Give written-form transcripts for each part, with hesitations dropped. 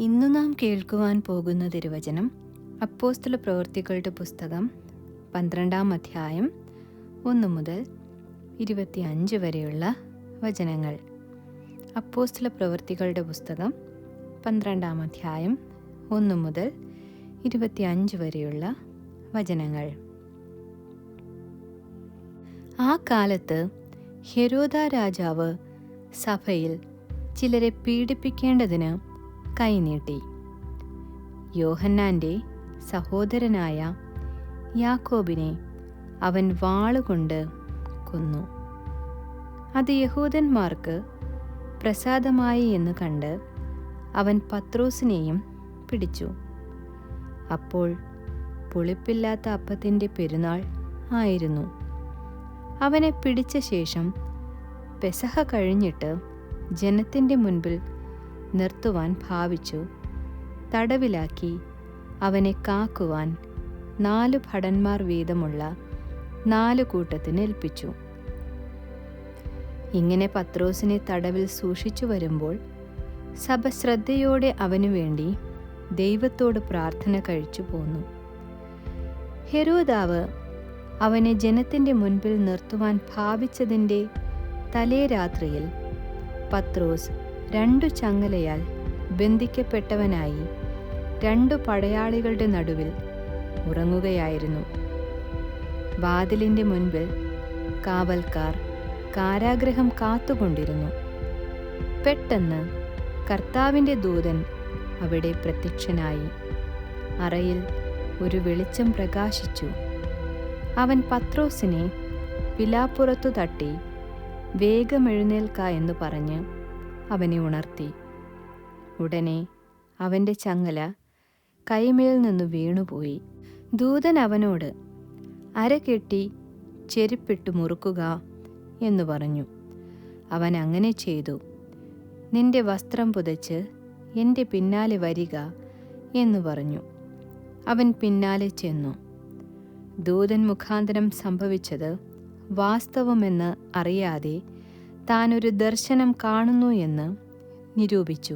ഇന്നു നാം കേൾക്കുവാൻ പോകുന്ന തിരുവചനം അപ്പോസ്തല പ്രവൃത്തികളുടെ പുസ്തകം 12-ാം അധ്യായം 1 മുതൽ 25 വരെയുള്ള വചനങ്ങൾ. അപ്പോസ്തല പ്രവൃത്തികളുടെ പുസ്തകം 12-ാം അധ്യായം 1 മുതൽ 25 വരെയുള്ള വചനങ്ങൾ. ആ കാലത്ത് ഹെരോദ രാജാവ് സഭയിൽ ചിലരെ പീഡിപ്പിക്കേണ്ടതിന് കൈനീട്ടി. യോഹന്നാന്റെ സഹോദരനായ യാക്കോബിനെ അവൻ വാളുകൊണ്ട് കൊന്നു. അത് യഹൂദന്മാർക്ക് പ്രസാദമായി എന്ന് കണ്ട് അവൻ പത്രോസിനെയും പിടിച്ചു. അപ്പോൾ പുളിപ്പില്ലാത്ത അപ്പത്തിൻ്റെ പെരുന്നാൾ ആയിരുന്നു. അവനെ പിടിച്ച ശേഷം പെസഹ കഴിഞ്ഞിട്ട് ജനത്തിൻ്റെ മുൻപിൽ നിർത്തുവാൻ ഭാവിച്ചു തടവിലാക്കി അവനെ കാക്കുവാൻ 4 ഭടന്മാർ വീതമുള്ള 4 കൂട്ടത്തിന് ഏൽപ്പിച്ചു. ഇങ്ങനെ പത്രോസിനെ തടവിൽ സൂക്ഷിച്ചു വരുമ്പോൾ സഭ ശ്രദ്ധയോടെ അവനു വേണ്ടി ദൈവത്തോട് പ്രാർത്ഥന കഴിച്ചു പോന്നു. ഹെരോദാവ് അവനെ ജനത്തിൻ്റെ മുൻപിൽ നിർത്തുവാൻ ഭാവിച്ചതിൻ്റെ തലേ രാത്രിയിൽ പത്രോസ് 2 ചങ്ങലയാൽ ബന്ധിക്കപ്പെട്ടവനായി 2 പടയാളികളുടെ നടുവിൽ ഉറങ്ങുകയായിരുന്നു. വാതിലിൻ്റെ മുൻപിൽ കാവൽക്കാർ കാരാഗൃഹം കാത്തുകൊണ്ടിരുന്നു. പെട്ടെന്ന് കർത്താവിൻ്റെ ദൂതൻ അവിടെ പ്രത്യക്ഷനായി. അറയിൽ ഒരു വെളിച്ചം പ്രകാശിച്ചു. അവൻ പത്രോസിനെ വിലാപ്പുറത്തു തട്ടി വേഗമെഴുന്നേൽക്ക എന്ന് പറഞ്ഞ് അവനെ ഉണർത്തി. ഉടനെ അവൻ്റെ ചങ്ങല കൈമേൽ നിന്നു വീണുപോയി. ദൂതൻ അവനോട് അര കെട്ടി ചെരുപ്പിട്ട് മുറുക്കുക എന്നു പറഞ്ഞു. അവൻ അങ്ങനെ ചെയ്തു. നിന്റെ വസ്ത്രം പുതച്ച് എൻ്റെ പിന്നാലെ വരിക എന്നു പറഞ്ഞു. അവൻ പിന്നാലെ ചെന്നു. ദൂതൻ മുഖാന്തരം സംഭവിച്ചത് വാസ്തവമെന്ന് അറിയാതെ താനൊരു ദർശനം കാണുന്നു എന്ന് നിരൂപിച്ചു.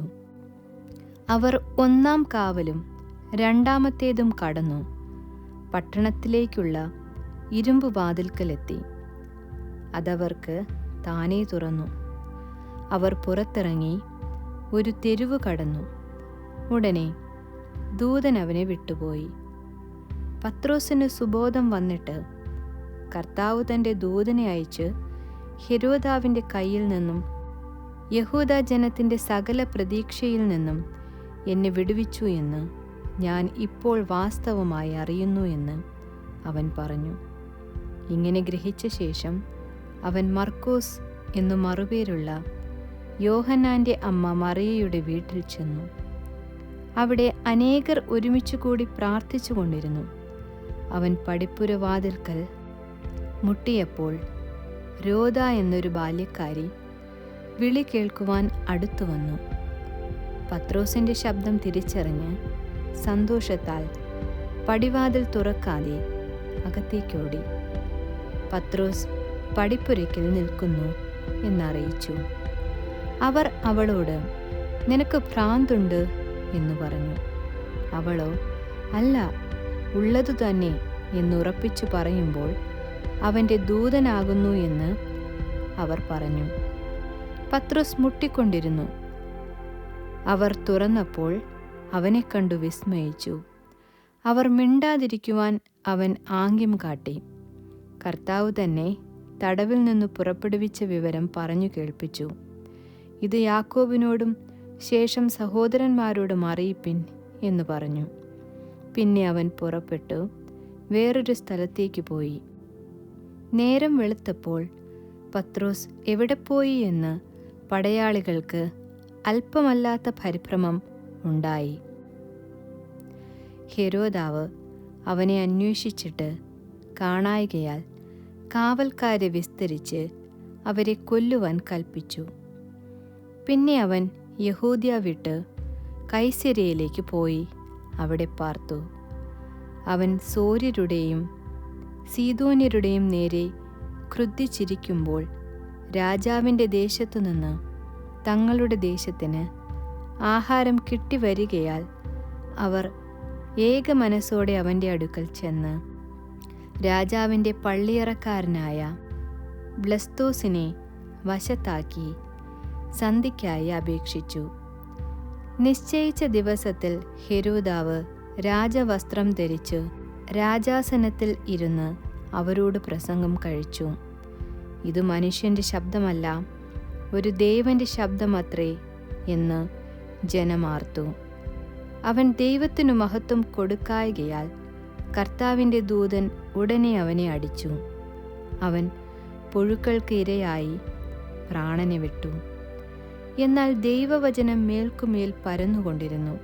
അവർ 1-ാം കാവലും 2-ാമത്തേതും കടന്നു പട്ടണത്തിലേക്കുള്ള ഇരുമ്പ് വാതിൽക്കലെത്തി. അതവർക്ക് താനേ തുറന്നു. അവർ പുറത്തിറങ്ങി ഒരു തെരുവ് കടന്നു. ഉടനെ ദൂതൻ അവനെ വിട്ടുപോയി. പത്രോസിന് സുബോധം വന്നിട്ട് കർത്താവ് തൻ്റെ ദൂതനെ അയച്ച് ഹെരോദാവിൻ്റെ കയ്യിൽ നിന്നും യഹൂദ ജനത്തിൻ്റെ സകല പ്രതീക്ഷയിൽ നിന്നും എന്നെ വിടുവിച്ചു എന്ന് ഞാൻ ഇപ്പോൾ വാസ്തവമായി അറിയുന്നു എന്ന് അവൻ പറഞ്ഞു. ഇങ്ങനെ ഗ്രഹിച്ച ശേഷം അവൻ മർക്കോസ് എന്നു മറുപേരുള്ള യോഹന്നാൻ്റെ അമ്മ മറിയയുടെ വീട്ടിൽ ചെന്നു. അവിടെ അനേകർ ഒരുമിച്ച് കൂടി പ്രാർത്ഥിച്ചു കൊണ്ടിരുന്നു. അവൻ പടിപ്പുരവാതിൽക്കൽ മുട്ടിയപ്പോൾ രോദ എന്നൊരു ബാല്യക്കാരി വിളി കേൾക്കുവാൻ അടുത്തു വന്നു. പത്രോസിൻ്റെ ശബ്ദം തിരിച്ചറിഞ്ഞ് സന്തോഷത്താൽ പടിവാതിൽ തുറക്കാതെ അകത്തേക്കോടി. പത്രോസ് പടിപ്പുരയ്ക്കൽ നിൽക്കുന്നു എന്നറിയിച്ചു. അവർ അവളോട് നിനക്ക് ഭ്രാന്തുണ്ട് എന്നു പറഞ്ഞു. അവളോ അല്ല, ഉള്ളതു തന്നെ എന്നുറപ്പിച്ചു പറയുമ്പോൾ അവൻ്റെ ദൂതനാകുന്നു എന്ന് അവർ പറഞ്ഞു. പത്രോസ് മുട്ടിക്കൊണ്ടിരുന്നു. അവർ തുറന്നപ്പോൾ അവനെ കണ്ടു വിസ്മയിച്ചു. അവർ മിണ്ടാതിരിക്കുവാൻ അവൻ ആംഗ്യം കാട്ടി. കർത്താവ് തന്നെ തടവിൽ നിന്ന് പുറപ്പെടുവിച്ച വിവരം പറഞ്ഞു കേൾപ്പിച്ചു. ഇത് യാക്കോബിനോടും ശേഷം സഹോദരന്മാരോടും അറിയിപ്പിൻ എന്ന് പറഞ്ഞു. പിന്നെ അവൻ പുറപ്പെട്ടു വേറൊരു സ്ഥലത്തേക്ക് പോയി. നേരം വെളുത്തപ്പോൾ പത്രോസ് എവിടെ പോയി എന്ന് പടയാളികൾക്ക് അല്പമല്ലാത്ത പരിഭ്രമം ഉണ്ടായി. ഹെരോദാവ് അവനെ അന്വേഷിച്ചിട്ട് കാണായ്കയാൽ കാവൽക്കാരെ വിസ്തരിച്ച് അവരെ കൊല്ലുവാൻ കൽപ്പിച്ചു. പിന്നെ അവൻ യഹൂദ്യ വിട്ട് കൈസര്യയിലേക്ക് പോയി അവിടെ പാർത്തു. അവൻ സോര്യരുടെയും സീദോന്യരുടെയും നേരെ ക്രുദ്ധിച്ചിരിക്കുമ്പോൾ രാജാവിൻ്റെ ദേശത്തുനിന്ന് തങ്ങളുടെ ദേശത്തിന് ആഹാരം കിട്ടിവരികയാൽ അവർ ഏക മനസ്സോടെ അവൻ്റെ അടുക്കൽ ചെന്ന് രാജാവിൻ്റെ പള്ളിയറക്കാരനായ ബ്ലസ്തോസിനെ വശത്താക്കി സന്ധിക്കായി അപേക്ഷിച്ചു. നിശ്ചയിച്ച ദിവസത്തിൽ ഹെരോദാവ് രാജവസ്ത്രം ധരിച്ച് രാജാസനത്തിൽ ഇരുന്ന് അവരോട് പ്രസംഗം കഴിച്ചു. ഇത് മനുഷ്യൻ്റെ ശബ്ദമല്ല, ഒരു ദേവൻ്റെ ശബ്ദമത്രേ എന്ന് ജനമാർത്തു. അവൻ ദൈവത്തിനു മഹത്വം കൊടുക്കായ്കയാൽ കർത്താവിൻ്റെ ദൂതൻ ഉടനെ അവനെ അടിച്ചു. അവൻ പുഴുക്കൾക്ക് ഇരയായി പ്രാണനെ വിട്ടു. എന്നാൽ ദൈവവചനം മേൽക്കുമേൽ പരന്നുകൊണ്ടിരുന്നു.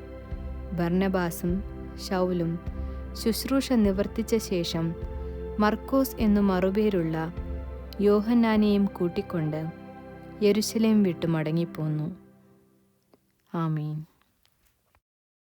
ബർന്നബാസും ശൗലും ശുശ്രൂഷ നിവർത്തിച്ച ശേഷം മർക്കോസ് എന്നു മറുപേരുള്ള യോഹന്നാനെയും കൂട്ടിക്കൊണ്ട് യെരുശലേം വിട്ടു മടങ്ങിപ്പോന്നു. ആമീൻ.